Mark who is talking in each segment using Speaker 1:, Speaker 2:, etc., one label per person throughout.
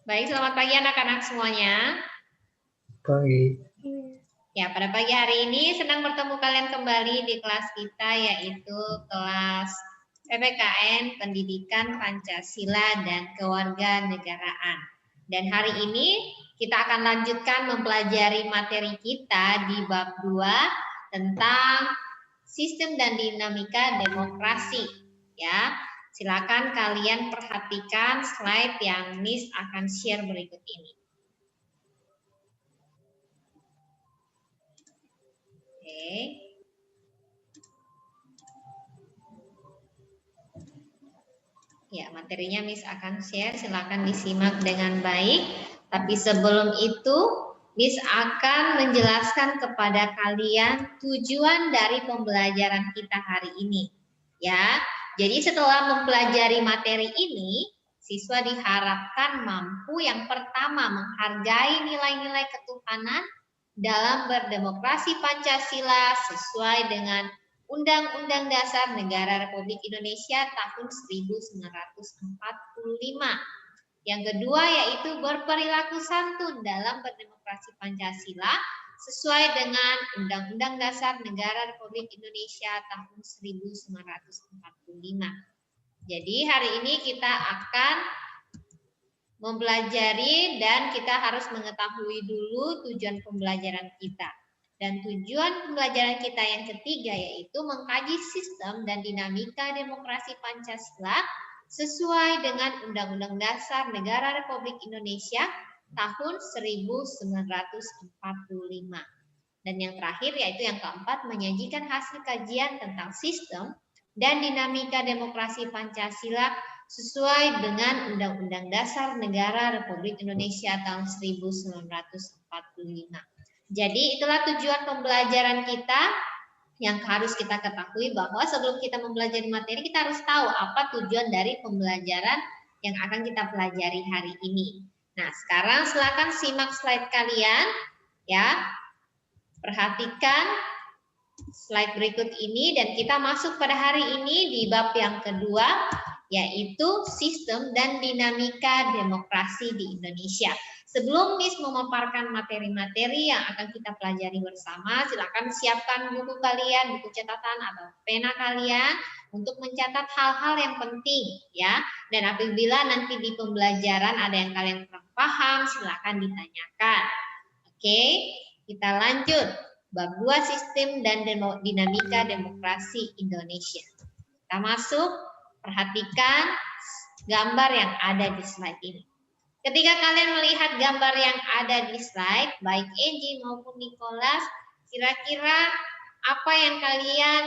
Speaker 1: Baik, selamat pagi anak-anak semuanya.
Speaker 2: Pagi.
Speaker 1: Ya, pada pagi hari ini senang bertemu kalian kembali di kelas kita, yaitu kelas PPKN Pendidikan Pancasila dan Kewarganegaraan. Dan hari ini kita akan lanjutkan mempelajari materi kita di bab 2 tentang sistem dan dinamika demokrasi. Ya, silakan kalian perhatikan slide yang Miss akan share berikut ini. Oke. Ya, materinya Miss akan share, silakan disimak dengan baik. Tapi sebelum itu, Miss akan menjelaskan kepada kalian tujuan dari pembelajaran kita hari ini. Ya, jadi setelah mempelajari materi ini, siswa diharapkan mampu yang pertama menghargai nilai-nilai ketuhanan dalam berdemokrasi Pancasila sesuai dengan Undang-Undang Dasar Negara Republik Indonesia tahun 1945. Yang kedua yaitu berperilaku santun dalam berdemokrasi Pancasila sesuai dengan Undang-Undang Dasar Negara Republik Indonesia tahun 1945. Jadi hari ini kita akan mempelajari dan kita harus mengetahui dulu tujuan pembelajaran kita. Dan tujuan pembelajaran kita yang ketiga yaitu mengkaji sistem dan dinamika demokrasi Pancasila sesuai dengan Undang-Undang Dasar Negara Republik Indonesia tahun 1945. Dan yang terakhir yaitu yang keempat menyajikan hasil kajian tentang sistem dan dinamika demokrasi Pancasila sesuai dengan Undang-Undang Dasar Negara Republik Indonesia tahun 1945. Jadi itulah tujuan pembelajaran kita yang harus kita ketahui bahwa sebelum kita mempelajari materi kita harus tahu apa tujuan dari pembelajaran yang akan kita pelajari hari ini. Nah, sekarang silakan simak slide kalian ya. Perhatikan slide berikut ini dan kita masuk pada hari ini di bab yang kedua yaitu sistem dan dinamika demokrasi di Indonesia. Sebelum Miss memaparkan materi-materi yang akan kita pelajari bersama, silakan siapkan buku kalian, buku catatan atau pena kalian untuk mencatat hal-hal yang penting ya. Dan apabila nanti di pembelajaran ada yang kalian kurang paham, silakan ditanyakan. Oke, kita lanjut. Bab 2 sistem dan dinamika demokrasi Indonesia. Kita masuk, perhatikan gambar yang ada di slide ini. Ketika kalian melihat gambar yang ada di slide, baik Angie maupun Nicholas, kira-kira apa yang kalian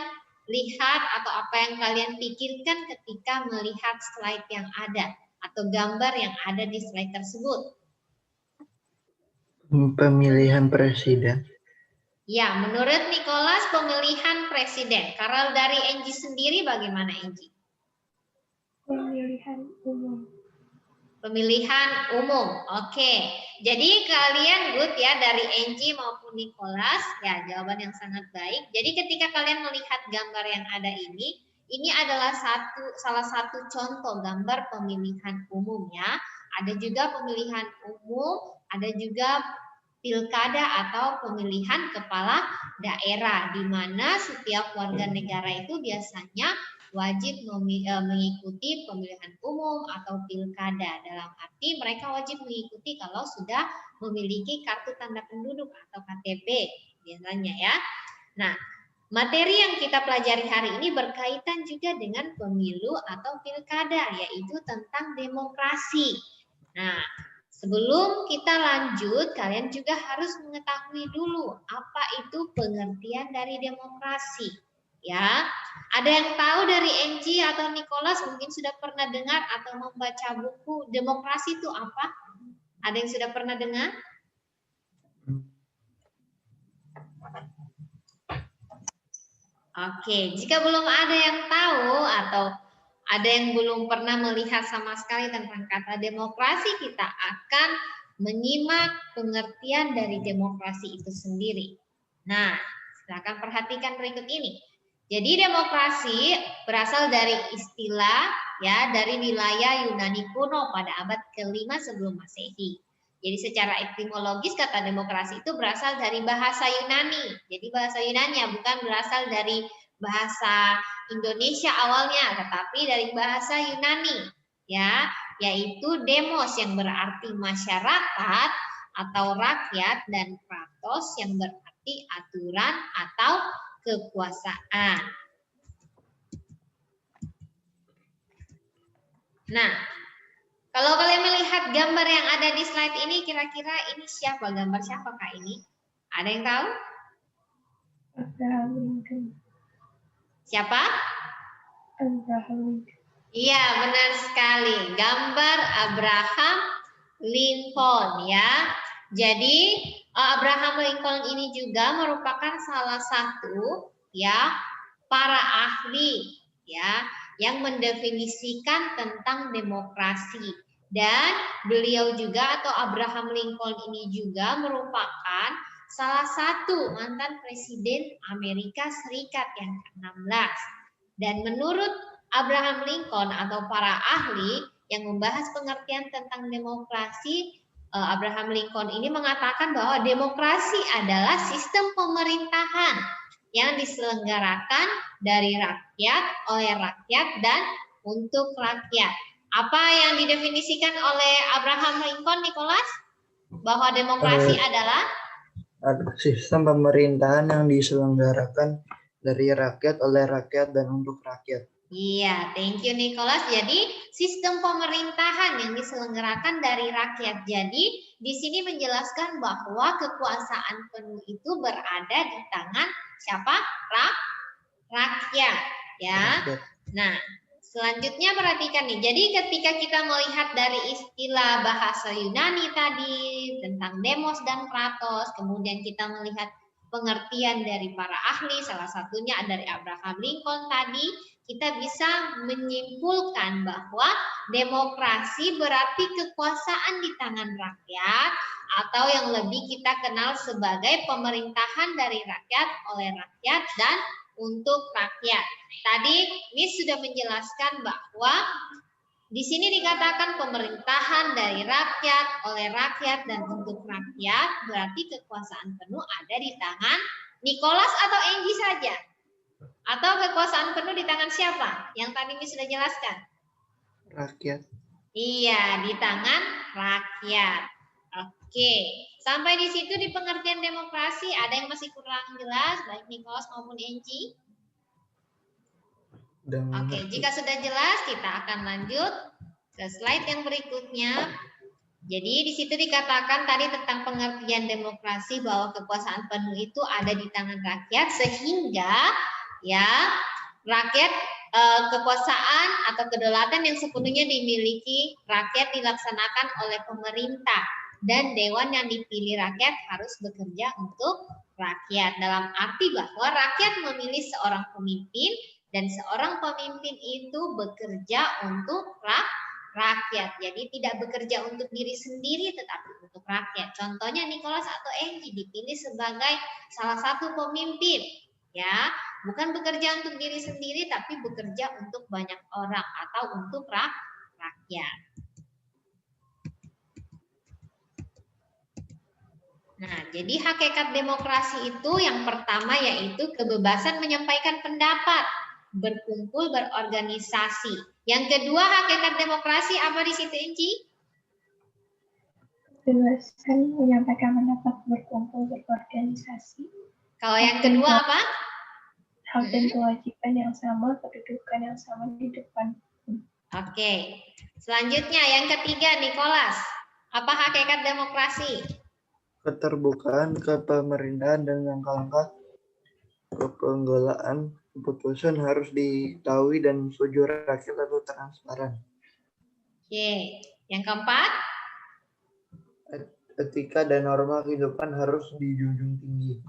Speaker 1: lihat atau apa yang kalian pikirkan ketika melihat slide yang ada atau gambar yang ada di slide tersebut?
Speaker 2: Pemilihan presiden.
Speaker 1: Ya, menurut Nicholas pemilihan presiden. Kalau dari Angie sendiri bagaimana Angie?
Speaker 3: Pemilihan umum.
Speaker 1: Pemilihan umum. Oke. Jadi kalian good ya dari Angie maupun Nicholas. Ya, jawaban yang sangat baik. Jadi ketika kalian melihat gambar yang ada ini adalah salah satu contoh gambar pemilihan umum ya. Ada juga pemilihan umum, ada juga pilkada atau pemilihan kepala daerah di mana setiap warga negara itu biasanya wajib mengikuti pemilihan umum atau pilkada. Dalam arti mereka wajib mengikuti kalau sudah memiliki kartu tanda penduduk atau KTP biasanya ya. Nah, materi yang kita pelajari hari ini berkaitan juga dengan pemilu atau pilkada, yaitu tentang demokrasi. Nah, sebelum kita lanjut, kalian juga harus mengetahui dulu apa itu pengertian dari demokrasi. Ya, ada yang tahu dari Angie atau Nicholas mungkin sudah pernah dengar atau membaca buku demokrasi itu apa? Ada yang sudah pernah dengar? Oke, jika belum ada yang tahu atau ada yang belum pernah melihat sama sekali tentang kata demokrasi, kita akan menyimak pengertian dari demokrasi itu sendiri. Nah, silakan perhatikan berikut ini. Jadi demokrasi berasal dari istilah ya dari wilayah Yunani kuno pada abad ke-5 sebelum Masehi. Jadi secara etimologis kata demokrasi itu berasal dari bahasa Yunani. Jadi bahasa Yunani bukan berasal dari bahasa Indonesia awalnya, tetapi dari bahasa Yunani ya, yaitu demos yang berarti masyarakat atau rakyat dan kratos yang berarti aturan atau kekuasaan. Nah, kalau kalian melihat gambar yang ada di slide ini, kira-kira ini siapa? Gambar siapa Kak ini? Ada yang tahu?
Speaker 3: Abraham Lincoln.
Speaker 1: Siapa?
Speaker 3: Abraham Lincoln.
Speaker 1: Iya, benar sekali. Gambar Abraham Lincoln ya. Jadi Abraham Lincoln ini juga merupakan salah satu ya para ahli ya yang mendefinisikan tentang demokrasi, dan beliau juga atau Abraham Lincoln ini juga merupakan salah satu mantan presiden Amerika Serikat yang ke-16. Dan menurut Abraham Lincoln atau para ahli yang membahas pengertian tentang demokrasi, Abraham Lincoln ini mengatakan bahwa demokrasi adalah sistem pemerintahan yang diselenggarakan dari rakyat, oleh rakyat, dan untuk rakyat. Apa yang didefinisikan oleh Abraham Lincoln, Nicholas? Bahwa demokrasi adalah
Speaker 2: sistem pemerintahan yang diselenggarakan dari rakyat, oleh rakyat, dan untuk rakyat.
Speaker 1: Iya, thank you Nicholas. Jadi sistem pemerintahan yang diselenggarakan dari rakyat. Jadi di sini menjelaskan bahwa kekuasaan penuh itu berada di tangan siapa? Rakyat, ya. Nah, selanjutnya perhatikan nih. Jadi ketika kita melihat dari istilah bahasa Yunani tadi tentang demos dan kratos, kemudian kita melihat pengertian dari para ahli, salah satunya dari Abraham Lincoln tadi, kita bisa menyimpulkan bahwa demokrasi berarti kekuasaan di tangan rakyat, atau yang lebih kita kenal sebagai pemerintahan dari rakyat, oleh rakyat, dan untuk rakyat. Tadi Miss sudah menjelaskan bahwa di sini dikatakan pemerintahan dari rakyat, oleh rakyat, dan untuk rakyat, berarti kekuasaan penuh ada di tangan Nicholas atau Angie saja. Atau kekuasaan penuh di tangan siapa? Yang tadi Miss sudah jelaskan.
Speaker 2: Rakyat.
Speaker 1: Iya, di tangan rakyat. Oke, sampai di situ di pengertian demokrasi ada yang masih kurang jelas, baik Nicholas maupun Angie? Oke, jika sudah jelas kita akan lanjut ke slide yang berikutnya. Jadi di situ dikatakan tadi tentang pengertian demokrasi bahwa kekuasaan penuh itu ada di tangan rakyat, sehingga ya rakyat kekuasaan atau kedaulatan yang sepenuhnya dimiliki rakyat dilaksanakan oleh pemerintah, dan dewan yang dipilih rakyat harus bekerja untuk rakyat, dalam arti bahwa rakyat memilih seorang pemimpin dan seorang pemimpin itu bekerja untuk rakyat. Jadi tidak bekerja untuk diri sendiri tetapi untuk rakyat. Contohnya Nicholas atau Angie dipilih sebagai salah satu pemimpin, ya, bukan bekerja untuk diri sendiri tapi bekerja untuk banyak orang atau untuk rakyat. Nah, jadi hakikat demokrasi itu yang pertama yaitu kebebasan menyampaikan pendapat, berkumpul, berorganisasi. Yang kedua hakikat demokrasi apa di situ, Inci?
Speaker 3: Kebebasan menyampaikan pendapat, berkumpul, berorganisasi.
Speaker 1: Kalau yang kedua apa?
Speaker 3: Hak dan kewajiban yang sama, kedudukan yang sama di depan.
Speaker 1: Oke. Selanjutnya yang ketiga, Nicholas. Apa hakikat demokrasi?
Speaker 2: Keterbukaan kepemerintahan dan langkah-langkah kepenggolaan keputusan harus diketahui dan setuju rakyat atau transparan.
Speaker 1: Oke. Yang keempat?
Speaker 2: Etika dan norma kehidupan harus dijunjung tinggi.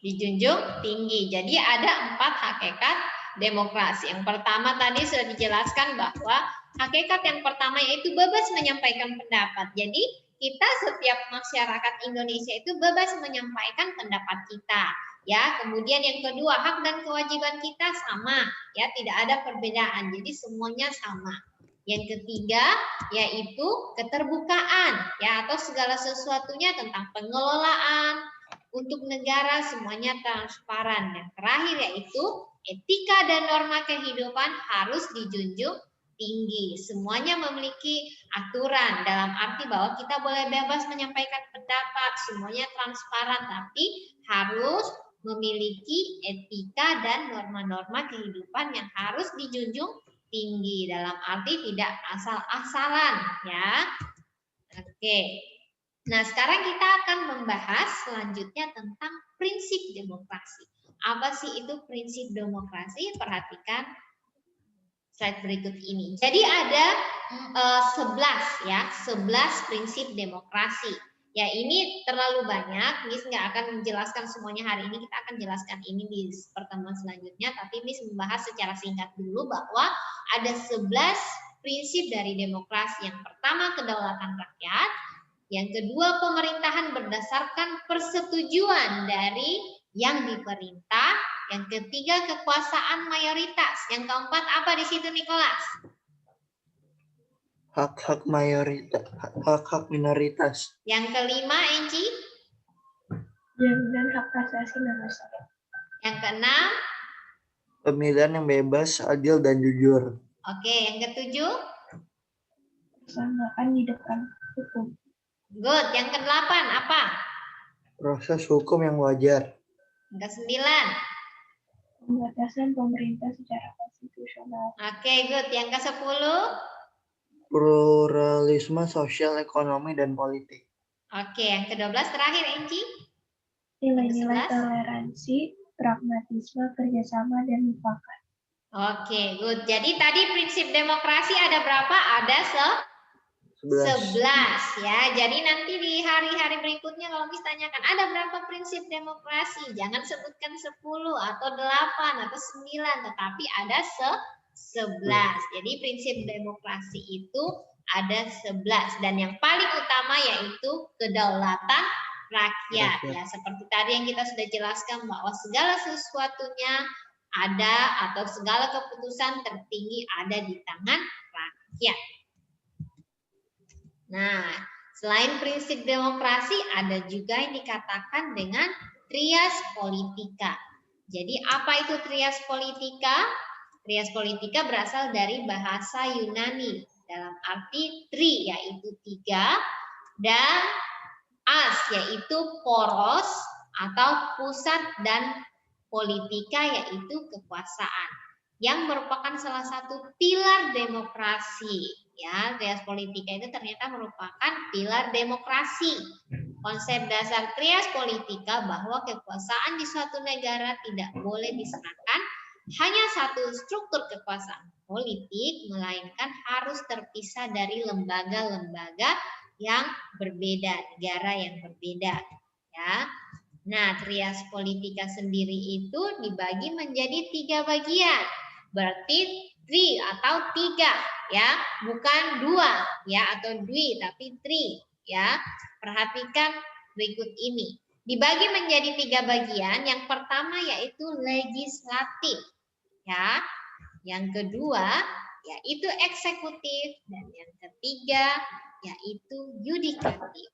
Speaker 1: Dijunjung tinggi. Jadi ada 4 hakikat demokrasi. Yang pertama tadi sudah dijelaskan bahwa hakikat yang pertama yaitu bebas menyampaikan pendapat. Jadi kita setiap masyarakat Indonesia itu bebas menyampaikan pendapat kita. Ya, kemudian yang kedua, hak dan kewajiban kita sama, ya, tidak ada perbedaan. Jadi semuanya sama. Yang ketiga yaitu keterbukaan, ya, atau segala sesuatunya tentang pengelolaan untuk negara semuanya transparan. Yang terakhir yaitu etika dan norma kehidupan harus dijunjung tinggi. Semuanya memiliki aturan dalam arti bahwa kita boleh bebas menyampaikan pendapat, semuanya transparan, tapi harus memiliki etika dan norma-norma kehidupan yang harus dijunjung tinggi, dalam arti tidak asal-asalan, ya. Oke. Nah, sekarang kita akan membahas selanjutnya tentang prinsip demokrasi. Apa sih itu prinsip demokrasi? Perhatikan slide berikut ini. Jadi ada 11 prinsip demokrasi. Ya, ini terlalu banyak, Miss nggak akan menjelaskan semuanya hari ini, kita akan jelaskan ini di pertemuan selanjutnya, tapi Miss membahas secara singkat dulu bahwa ada 11 prinsip dari demokrasi. Yang pertama, kedaulatan rakyat. Yang kedua, pemerintahan berdasarkan persetujuan dari yang diperintah. Yang ketiga, kekuasaan mayoritas. Yang keempat, apa di situ, Nicholas?
Speaker 2: Hak-hak mayoritas, hak-hak minoritas.
Speaker 1: Yang kelima, Enci?
Speaker 3: Jaminan hak asasi manusia.
Speaker 1: Yang keenam?
Speaker 2: Pemilihan yang bebas, adil, dan jujur.
Speaker 1: Oke, yang ketujuh?
Speaker 3: Kesamaan di depan hukum.
Speaker 1: Good. Yang kedelapan, apa?
Speaker 2: Proses hukum yang wajar.
Speaker 1: Yang kesembilan?
Speaker 3: Pembatasan pemerintah secara konstitusional.
Speaker 1: Oke, good. Yang ke-10?
Speaker 2: Pluralisme sosial, ekonomi, dan politik.
Speaker 1: Oke, yang ke-12 terakhir, Enci?
Speaker 3: Nilai-nilai
Speaker 1: 11?
Speaker 3: toleransi, pragmatisme, kerjasama, dan mufakat.
Speaker 1: Oke, good. Jadi tadi prinsip demokrasi ada berapa? Ada 11 ya. Jadi nanti di hari-hari berikutnya kalau Miss tanyakan ada berapa prinsip demokrasi, jangan sebutkan 10 atau 8 atau 9, tetapi ada 11. Jadi prinsip demokrasi itu ada 11 dan yang paling utama yaitu kedaulatan rakyat. Ya, seperti tadi yang kita sudah jelaskan bahwa segala sesuatunya ada atau segala keputusan tertinggi ada di tangan rakyat. Nah, selain prinsip demokrasi, ada juga yang dikatakan dengan trias politika. Jadi, apa itu trias politika? Trias politika berasal dari bahasa Yunani. Dalam arti tri, yaitu 3, dan as, yaitu poros atau pusat, dan politika, yaitu kekuasaan. Yang merupakan salah satu pilar demokrasi. Ya, trias politika itu ternyata merupakan pilar demokrasi. Konsep dasar trias politika bahwa kekuasaan di suatu negara tidak boleh diserahkan hanya satu struktur kekuasaan politik, melainkan harus terpisah dari lembaga-lembaga yang berbeda, negara yang berbeda. Ya. Nah, trias politika sendiri itu dibagi menjadi 3 bagian. Berarti tri atau 3 ya, bukan 2 ya atau dwi tapi tri ya. Perhatikan berikut ini. Dibagi menjadi 3 bagian. Yang pertama yaitu legislatif ya. Yang kedua yaitu eksekutif dan yang ketiga yaitu yudikatif.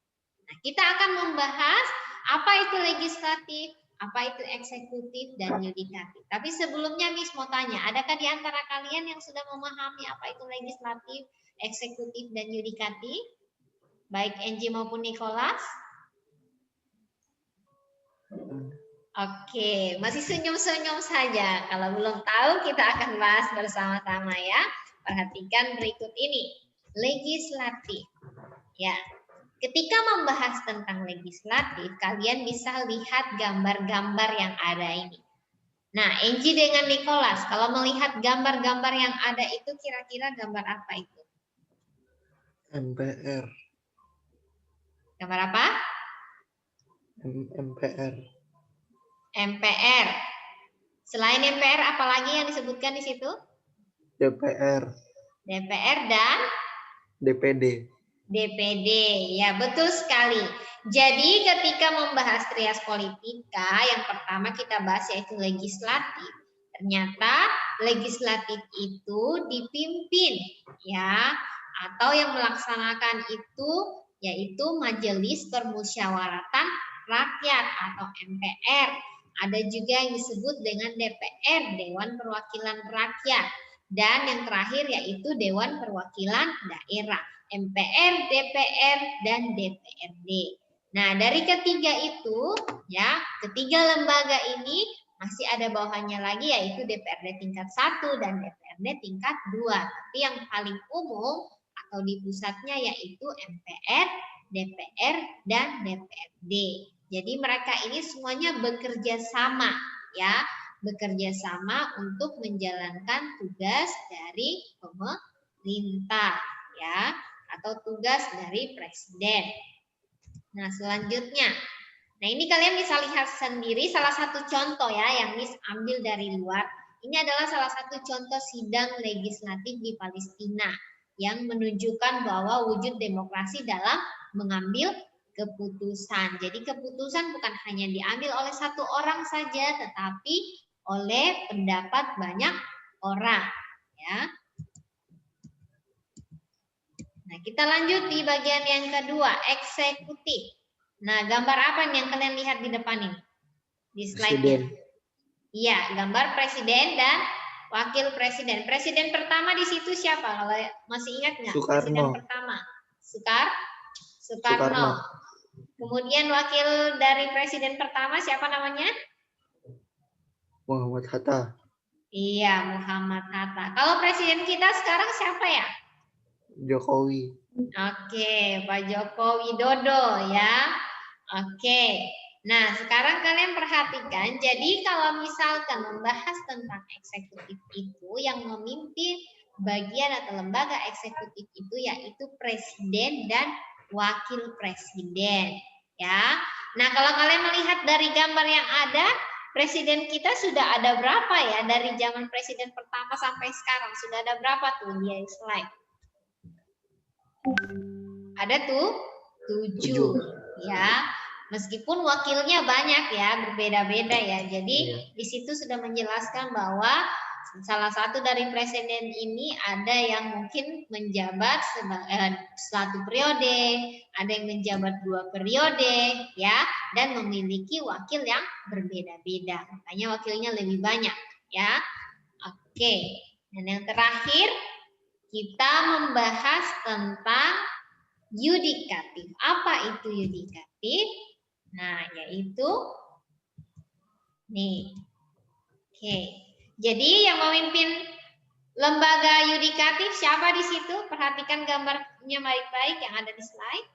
Speaker 1: Nah, kita akan membahas apa itu legislatif, apa itu eksekutif dan yudikatif. Tapi sebelumnya Miss mau tanya, adakah di antara kalian yang sudah memahami apa itu legislatif, eksekutif dan yudikatif? Baik Angie maupun Nicholas? Oke, masih senyum-senyum saja. Kalau belum tahu kita akan bahas bersama-sama ya. Perhatikan berikut ini. Legislatif. Ya. Ketika membahas tentang legislatif, kalian bisa lihat gambar-gambar yang ada ini. Nah, Angie dengan Nicholas, kalau melihat gambar-gambar yang ada itu kira-kira gambar apa itu?
Speaker 2: MPR.
Speaker 1: Gambar apa?
Speaker 2: MPR.
Speaker 1: MPR. Selain MPR, apa lagi yang disebutkan di situ?
Speaker 2: DPR.
Speaker 1: DPR dan
Speaker 2: DPD.
Speaker 1: DPD, ya betul sekali. Jadi ketika membahas trias politika, yang pertama kita bahas yaitu legislatif. Ternyata legislatif itu dipimpin, ya, atau yang melaksanakan itu yaitu Majelis Permusyawaratan Rakyat atau MPR. Ada juga yang disebut dengan DPR, Dewan Perwakilan Rakyat. Dan yang terakhir yaitu Dewan Perwakilan Daerah. MPR, DPR, dan DPRD. Nah, dari ketiga itu, ya, ketiga lembaga ini masih ada bawahannya lagi yaitu DPRD tingkat 1 dan DPRD tingkat 2. Tapi yang paling umum atau di pusatnya yaitu MPR, DPR, dan DPRD. Jadi mereka ini semuanya bekerja sama, ya, bekerja sama untuk menjalankan tugas dari pemerintah, ya, atau tugas dari presiden. Nah, selanjutnya. Nah, ini kalian bisa lihat sendiri salah satu contoh ya yang Miss ambil dari luar. Ini adalah salah satu contoh sidang legislatif di Palestina yang menunjukkan bahwa wujud demokrasi dalam mengambil keputusan. Jadi keputusan bukan hanya diambil oleh satu orang saja, tetapi oleh pendapat banyak orang, ya. Nah, kita lanjut di bagian yang kedua, eksekutif. Nah, gambar apa nih yang kalian lihat di depan ini? Di slide-nya. Iya, gambar presiden dan wakil presiden. Presiden pertama di situ siapa? Kalau masih ingat nggak?
Speaker 2: Soekarno.
Speaker 1: Presiden pertama. Soekarno. Kemudian wakil dari presiden pertama siapa namanya?
Speaker 2: Muhammad Hatta.
Speaker 1: Iya, Muhammad Hatta. Kalau presiden kita sekarang siapa ya?
Speaker 2: Jokowi.
Speaker 1: Oke, Pak Joko Widodo ya. Oke. Nah, sekarang kalian perhatikan. Jadi kalau misalkan membahas tentang eksekutif itu yang memimpin bagian atau lembaga eksekutif itu yaitu presiden dan wakil presiden, ya. Nah, kalau kalian melihat dari gambar yang ada, presiden kita sudah ada berapa ya dari zaman presiden pertama sampai sekarang? Sudah ada berapa tuh di slide? Ada tuh 7, ya. Meskipun wakilnya banyak ya, berbeda-beda ya. Jadi di situ sudah menjelaskan bahwa salah satu dari presiden ini ada yang mungkin menjabat satu periode, ada yang menjabat 2 periode, ya, dan memiliki wakil yang berbeda-beda. Makanya wakilnya lebih banyak, ya. Oke. Dan yang terakhir kita membahas tentang yudikatif. Apa itu yudikatif? Nah, yaitu nih. Oke. Jadi yang memimpin lembaga yudikatif siapa di situ? Perhatikan gambarnya baik-baik yang ada di slide.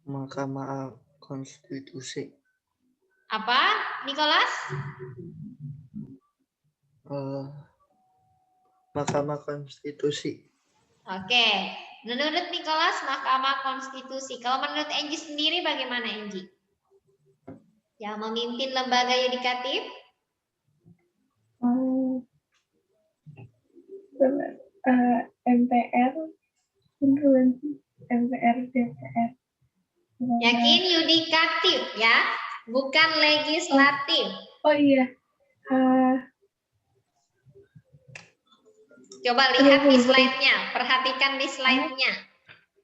Speaker 2: Mahkamah Konstitusi.
Speaker 1: Apa, Nicholas?
Speaker 2: Mahkamah Konstitusi.
Speaker 1: Oke. Menurut Nicholas, Mahkamah Konstitusi. Kalau menurut Angie sendiri bagaimana, Angie? Yang memimpin lembaga yudikatif?
Speaker 3: MPR, MPR, DPR.
Speaker 1: Yakin yudikatif ya, bukan legislatif.
Speaker 3: Oh iya.
Speaker 1: Coba lihat di slide-nya, perhatikan di slide-nya.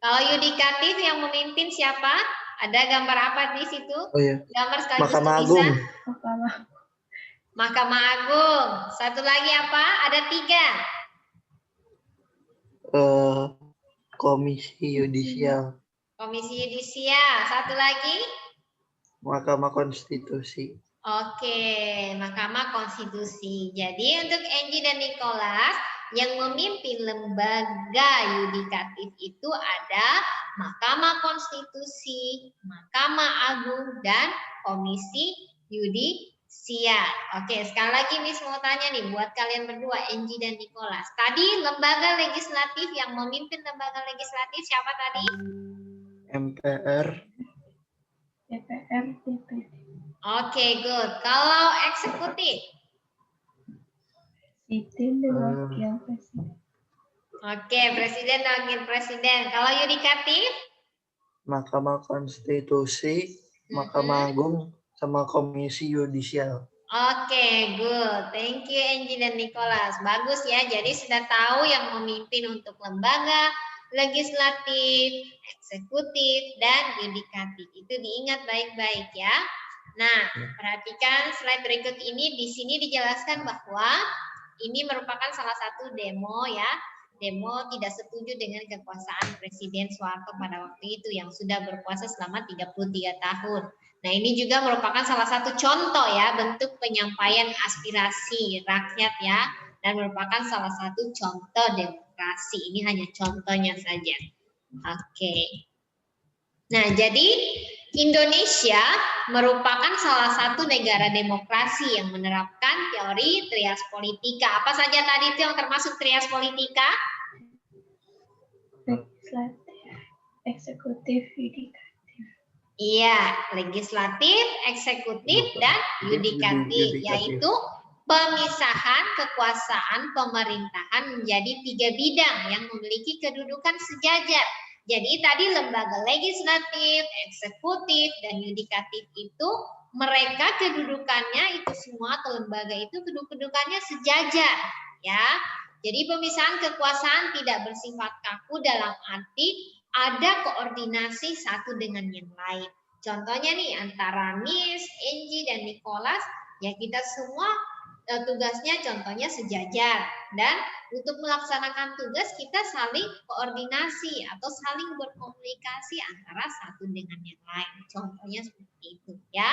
Speaker 1: Kalau yudikatif yang memimpin siapa? Ada gambar apa di situ?
Speaker 2: Oh iya.
Speaker 1: Gambar sekaligus
Speaker 2: Mahkamah
Speaker 1: tulisan.
Speaker 2: Agung.
Speaker 1: Mahkamah Agung. Satu lagi apa? Ada 3.
Speaker 2: Komisi Yudisial.
Speaker 1: Komisi Yudisial. Satu lagi?
Speaker 2: Mahkamah Konstitusi.
Speaker 1: Oke, Mahkamah Konstitusi. Jadi untuk Angie dan Nicholas, yang memimpin lembaga yudikatif itu ada Mahkamah Konstitusi, Mahkamah Agung, dan Komisi Yudisial. Oke, sekali lagi Miss mau tanya nih buat kalian berdua, Angie dan Nicholas. Tadi lembaga legislatif yang memimpin lembaga legislatif siapa tadi?
Speaker 2: MPR.
Speaker 3: DPR, DPD.
Speaker 1: Oke, good. Kalau eksekutif?
Speaker 3: Presiden dan wakil presiden.
Speaker 1: Oke, presiden dan wakil presiden. Kalau yudikatif?
Speaker 2: Mahkamah Konstitusi, Mahkamah Agung, sama Komisi Yudisial.
Speaker 1: Oke, good. Thank you Angie dan Nicholas. Bagus ya. Jadi sudah tahu yang memimpin untuk lembaga legislatif, eksekutif, dan yudikatif. Itu diingat baik-baik ya. Nah, perhatikan slide berikut ini. Di sini dijelaskan bahwa ini merupakan salah satu demo ya. Demo tidak setuju dengan kekuasaan Presiden Soeharto pada waktu itu yang sudah berkuasa selama 33 tahun. Nah, ini juga merupakan salah satu contoh ya bentuk penyampaian aspirasi rakyat ya, dan merupakan salah satu contoh demokrasi. Ini hanya contohnya saja. Oke. Nah, jadi Indonesia merupakan salah satu negara demokrasi yang menerapkan teori trias politika. Apa saja tadi itu yang termasuk trias politika?
Speaker 3: Legislatif, eksekutif, yudikatif.
Speaker 1: Iya, legislatif, eksekutif, dan yudikatif, yaitu pemisahan kekuasaan pemerintahan menjadi 3 bidang yang memiliki kedudukan sejajar. Jadi tadi lembaga legislatif, eksekutif, dan yudikatif itu mereka kedudukannya itu semua atau lembaga itu kedudukannya sejajar, ya. Jadi pemisahan kekuasaan tidak bersifat kaku dalam arti ada koordinasi satu dengan yang lain. Contohnya nih antara Miss, Angie, dan Nicholas, ya kita semua tugasnya contohnya sejajar. Dan untuk melaksanakan tugas kita saling koordinasi atau saling berkomunikasi antara satu dengan yang lain. Contohnya seperti itu ya.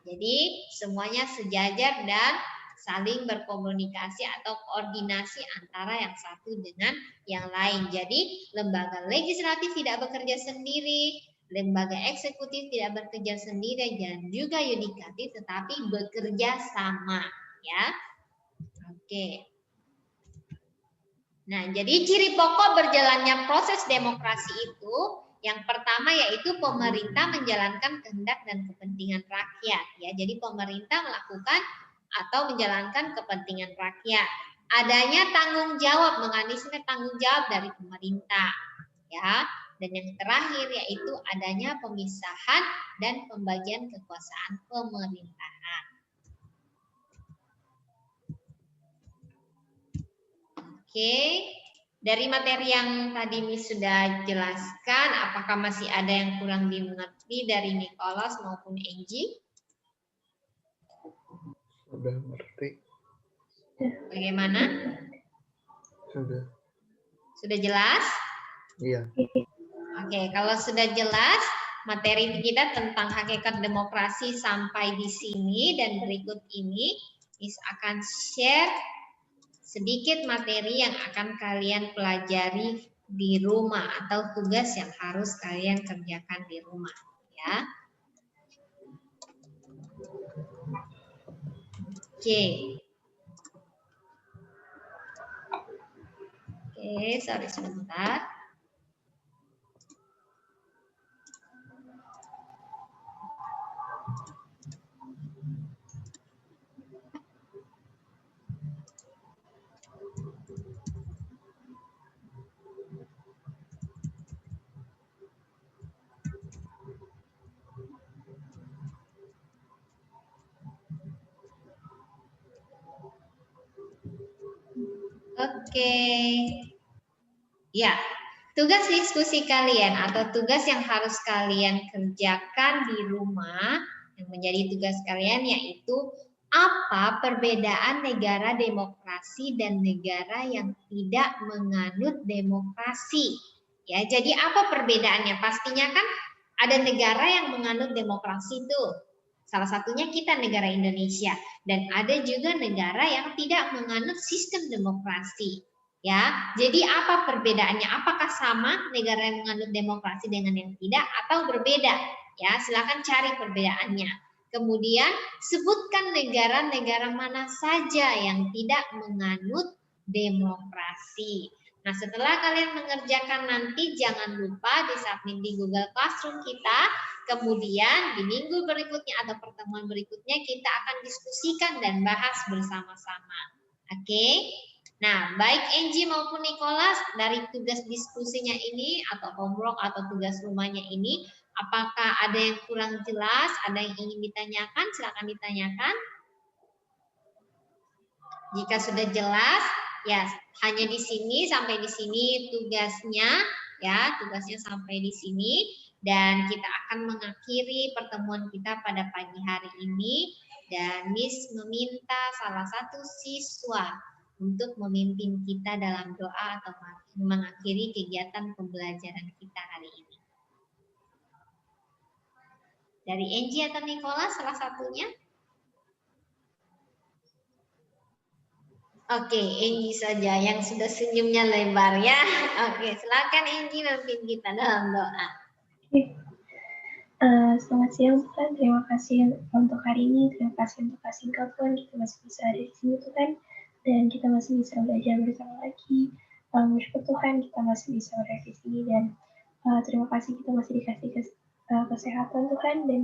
Speaker 1: Jadi semuanya sejajar dan saling berkomunikasi atau koordinasi antara yang satu dengan yang lain. Jadi lembaga legislatif tidak bekerja sendiri, lembaga eksekutif tidak bekerja sendiri, dan juga yudikatif tetapi bekerja sama, ya. Oke. Nah, jadi ciri pokok berjalannya proses demokrasi itu yang pertama yaitu pemerintah menjalankan kehendak dan kepentingan rakyat, ya. Jadi pemerintah melakukan atau menjalankan kepentingan rakyat. Adanya tanggung jawab, mekanisme tanggung jawab dari pemerintah, ya. Dan yang terakhir yaitu adanya pemisahan dan pembagian kekuasaan pemerintahan. Oke, dari materi yang tadi Miss sudah jelaskan, apakah masih ada yang kurang dimengerti dari Nicholas maupun Angie?
Speaker 2: Sudah ngerti.
Speaker 1: Bagaimana?
Speaker 2: Sudah.
Speaker 1: Sudah jelas?
Speaker 2: Iya.
Speaker 1: Oke, kalau sudah jelas materi kita tentang hakikat demokrasi sampai di sini dan berikut ini Miss akan share sedikit materi yang akan kalian pelajari di rumah atau tugas yang harus kalian kerjakan di rumah, ya. Oke. Oke, sorry sebentar. Oke. Ya, tugas diskusi kalian atau tugas yang harus kalian kerjakan di rumah yang menjadi tugas kalian yaitu apa perbedaan negara demokrasi dan negara yang tidak menganut demokrasi. Ya, jadi apa perbedaannya? Pastinya kan ada negara yang menganut demokrasi tuh. Salah satunya kita negara Indonesia dan ada juga negara yang tidak menganut sistem demokrasi. Ya, jadi apa perbedaannya? Apakah sama negara yang menganut demokrasi dengan yang tidak atau berbeda? Ya, silakan cari perbedaannya. Kemudian sebutkan negara-negara mana saja yang tidak menganut demokrasi. Nah, setelah kalian mengerjakan nanti jangan lupa disubmit di Google Classroom kita. Kemudian di minggu berikutnya atau pertemuan berikutnya kita akan diskusikan dan bahas bersama-sama. Oke? Nah, baik Angie maupun Nicholas, dari tugas diskusinya ini atau homework atau tugas rumahnya ini, apakah ada yang kurang jelas, ada yang ingin ditanyakan, silakan ditanyakan. Jika sudah jelas, ya hanya di sini, sampai di sini tugasnya, ya tugasnya sampai di sini. Dan kita akan mengakhiri pertemuan kita pada pagi hari ini. Dan Miss meminta salah satu siswa untuk memimpin kita dalam doa atau mengakhiri kegiatan pembelajaran kita hari ini. Dari Angie atau Nicholas salah satunya? Oke, Angie saja yang sudah senyumnya lebar ya. Oke, silakan Angie memimpin kita dalam doa.
Speaker 3: Selamat siang Tuhan, terima kasih untuk hari ini, terima kasih untuk kasih Engkau Tuhan, kita masih bisa ada di sini Tuhan, dan kita masih bisa belajar bersama lagi. Bersyukur Tuhan, kita masih bisa berada di sini, dan terima kasih kita masih dikasih kesehatan Tuhan, dan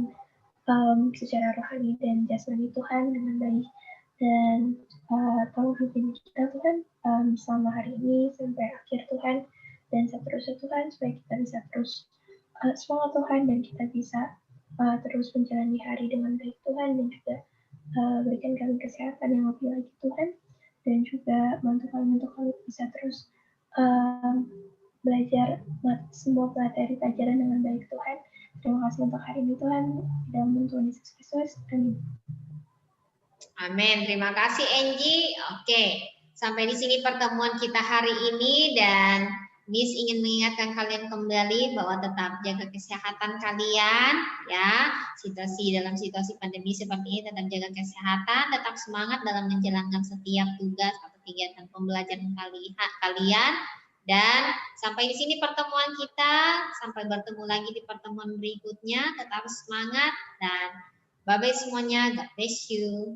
Speaker 3: secara rohani dan jasmani Tuhan dengan baik. Dan tolong pimpin kita Tuhan selama hari ini sampai akhir Tuhan, dan seterusnya Tuhan, supaya kita bisa terus semangat Tuhan dan kita bisa terus menjalani hari dengan baik Tuhan, dan juga berikan kami kesehatan yang lebih lagi Tuhan, dan juga bantu kami bisa terus belajar semua materi pelajaran dengan baik Tuhan. Terima kasih untuk hari ini Tuhan, dalam nama Tuhan Yesus Kristus, amin.
Speaker 1: Amin, terima kasih Angie. Oke, sampai di sini pertemuan kita hari ini, dan Miss ingin mengingatkan kalian kembali bahwa tetap jaga kesehatan kalian ya. Dalam situasi pandemi seperti ini tetap jaga kesehatan, tetap semangat dalam menjalankan setiap tugas atau kegiatan pembelajaran kalian. Dan sampai di sini pertemuan kita, sampai bertemu lagi di pertemuan berikutnya. Tetap semangat dan bye-bye semuanya. God bless you.